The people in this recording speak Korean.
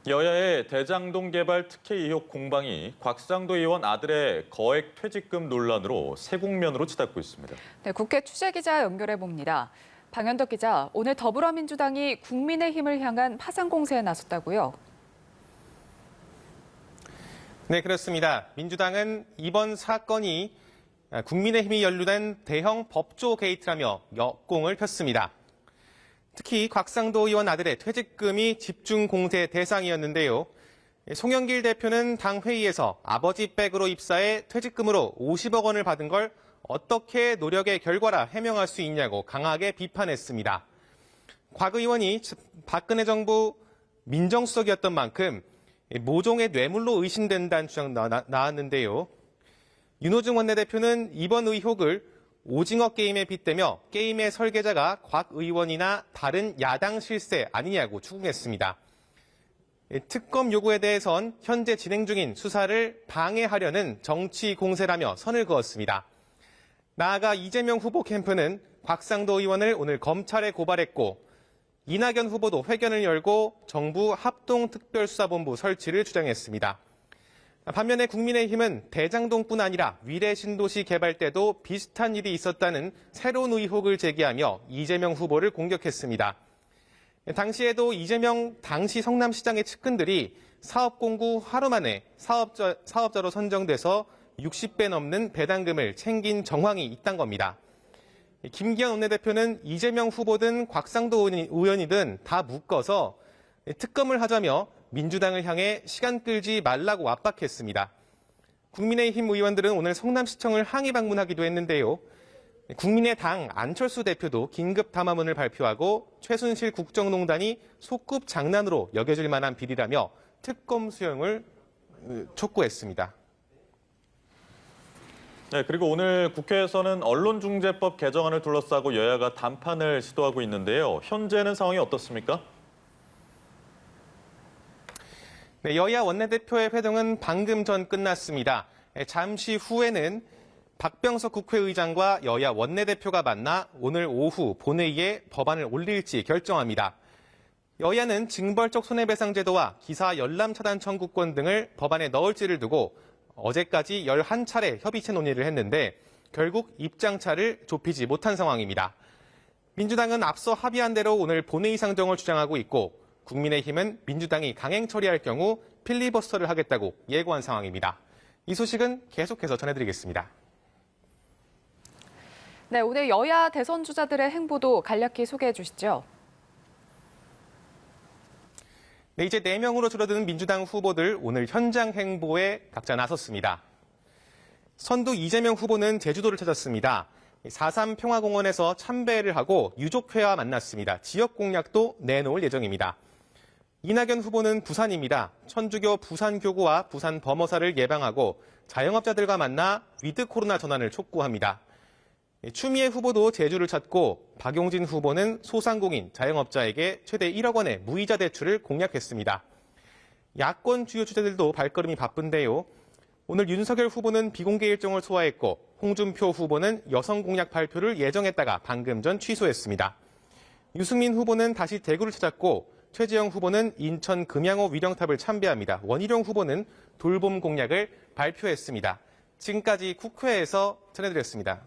여야의 대장동 개발 특혜 의혹 공방이 곽상도 의원 아들의 거액 퇴직금 논란으로 새 국면으로 치닫고 있습니다. 네, 국회 취재기자 연결해 봅니다. 방현덕 기자, 오늘 더불어민주당이 국민의힘을 향한 파상 공세에 나섰다고요? 네, 그렇습니다. 민주당은 이번 사건이 국민의힘이 연루된 대형 법조 게이트라며 역공을 폈습니다. 특히 곽상도 의원 아들의 퇴직금이 집중 공세 대상이었는데요. 송영길 대표는 당 회의에서 아버지 백으로 입사해 퇴직금으로 50억 원을 받은 걸 어떻게 노력의 결과라 해명할 수 있냐고 강하게 비판했습니다. 곽 의원이 박근혜 정부 민정수석이었던 만큼 모종의 뇌물로 의심된다는 주장 나왔는데요. 윤호중 원내대표는 이번 의혹을 오징어 게임에 빗대며 게임의 설계자가 곽 의원이나 다른 야당 실세 아니냐고 추궁했습니다. 특검 요구에 대해선 현재 진행 중인 수사를 방해하려는 정치 공세라며 선을 그었습니다. 나아가 이재명 후보 캠프는 곽상도 의원을 오늘 검찰에 고발했고 이낙연 후보도 회견을 열고 정부 합동특별수사본부 설치를 주장했습니다. 반면에 국민의힘은 대장동뿐 아니라 위례 신도시 개발 때도 비슷한 일이 있었다는 새로운 의혹을 제기하며 이재명 후보를 공격했습니다. 당시에도 이재명 당시 성남시장의 측근들이 사업 공고 하루 만에 사업자로 선정돼서 60배 넘는 배당금을 챙긴 정황이 있다는 겁니다. 김기현 원내대표는 이재명 후보든 곽상도 의원이든 다 묶어서 특검을 하자며 민주당을 향해 시간 끌지 말라고 압박했습니다. 국민의힘 의원들은 오늘 성남시청을 항의 방문하기도 했는데요. 국민의당 안철수 대표도 긴급 담화문을 발표하고 최순실 국정농단이 소꿉 장난으로 여겨질 만한 비리라며 특검 수용을 촉구했습니다. 네, 그리고 오늘 국회에서는 언론중재법 개정안을 둘러싸고 여야가 단판을 시도하고 있는데요. 현재는 상황이 어떻습니까? 네, 여야 원내대표의 회동은 방금 전 끝났습니다. 잠시 후에는 박병석 국회의장과 여야 원내대표가 만나 오늘 오후 본회의에 법안을 올릴지 결정합니다. 여야는 징벌적 손해배상 제도와 기사 열람 차단 청구권 등을 법안에 넣을지를 두고 어제까지 11차례 협의체 논의를 했는데 결국 입장차를 좁히지 못한 상황입니다. 민주당은 앞서 합의한 대로 오늘 본회의 상정을 주장하고 있고 국민의힘은 민주당이 강행 처리할 경우 필리버스터를 하겠다고 예고한 상황입니다. 이 소식은 계속해서 전해드리겠습니다. 네, 오늘 여야 대선 주자들의 행보도 간략히 소개해 주시죠. 네, 이제 4명으로 줄어드는 민주당 후보들 오늘 현장 행보에 각자 나섰습니다. 선두 이재명 후보는 제주도를 찾았습니다. 4.3 평화공원에서 참배를 하고 유족회와 만났습니다. 지역 공약도 내놓을 예정입니다. 이낙연 후보는 부산입니다. 천주교 부산교구와 부산 범어사를 예방하고 자영업자들과 만나 위드 코로나 전환을 촉구합니다. 추미애 후보도 제주를 찾고 박용진 후보는 소상공인, 자영업자에게 최대 1억 원의 무이자 대출을 공약했습니다. 야권 주요 주자들도 발걸음이 바쁜데요. 오늘 윤석열 후보는 비공개 일정을 소화했고 홍준표 후보는 여성 공약 발표를 예정했다가 방금 전 취소했습니다. 유승민 후보는 다시 대구를 찾았고 최재형 후보는 인천 금양호 위령탑을 참배합니다. 원희룡 후보는 돌봄 공약을 발표했습니다. 지금까지 국회에서 전해드렸습니다.